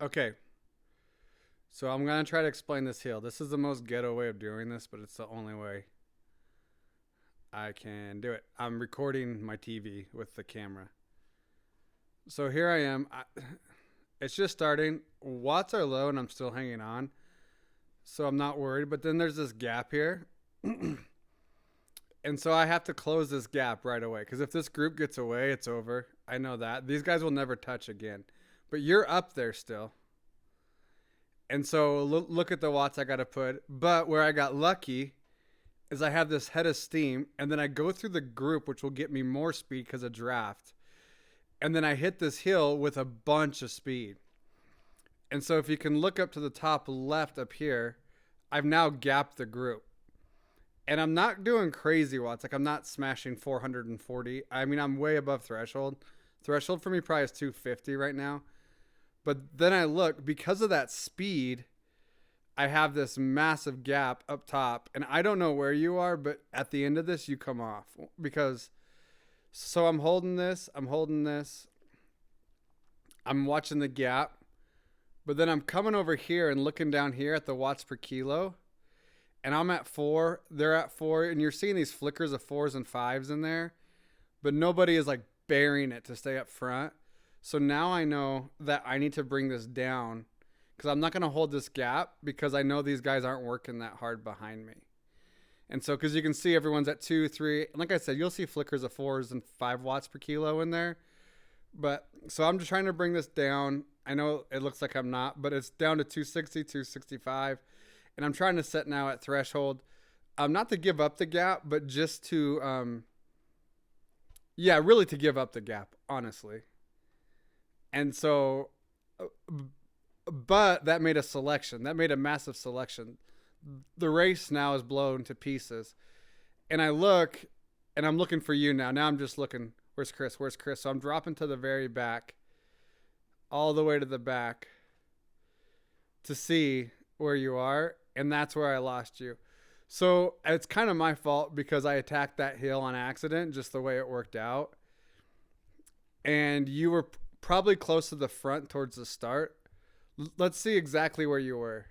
Okay, so I'm gonna try to explain this hill. This is the most ghetto way of doing this, but it's the only way I can do it. I'm recording my TV with the camera. So here I am. It's just starting. Watts are low, and I'm still hanging on, so I'm not worried. But then there's this gap here, and so I have to close this gap right away. Because if this group gets away, it's over. I know that these guys will never touch again. But you're up there still. And so look at the watts I got to put. But where I got lucky is I have this head of steam, and then I go through the group, which will get me more speed because of draft. And then I hit this hill with a bunch of speed. And so if you can look up to the top left up here, I've now gapped the group. And I'm not doing crazy watts. Like, I'm not smashing 440. I mean, I'm way above threshold. Threshold for me probably is 250 right now. But then I look, because of that speed, I have this massive gap up top. And I don't know where you are, but at the end of this, you come off. Because, so I'm holding this. I'm watching the gap. But then I'm coming over here and looking down here at the watts per kilo. And I'm at 4. They're at 4. And you're seeing these flickers of 4s and 5s in there. But nobody is like bearing it to stay up front. So now I know that I need to bring this down because I'm not going to hold this gap because I know these guys aren't working that hard behind me. And so, because you can see everyone's at 2, 3. Like I said, you'll see flickers of 4s and 5 watts per kilo in there. But so I'm just trying to bring this down. I know it looks like I'm not, but it's down to 260, 265. And I'm trying to set now at threshold. Not to give up the gap, but just to, really to give up the gap, honestly. And so, but that made a selection. That made a massive selection. The race now is blown to pieces. And I look, and I'm looking for you now. Now I'm just looking, where's Chris? Where's Chris? So I'm dropping to the very back, all the way to the back to see where you are. And that's where I lost you. So it's kind of my fault because I attacked that hill on accident, just the way it worked out. And you were probably close to the front towards the start. Let's see exactly where you were.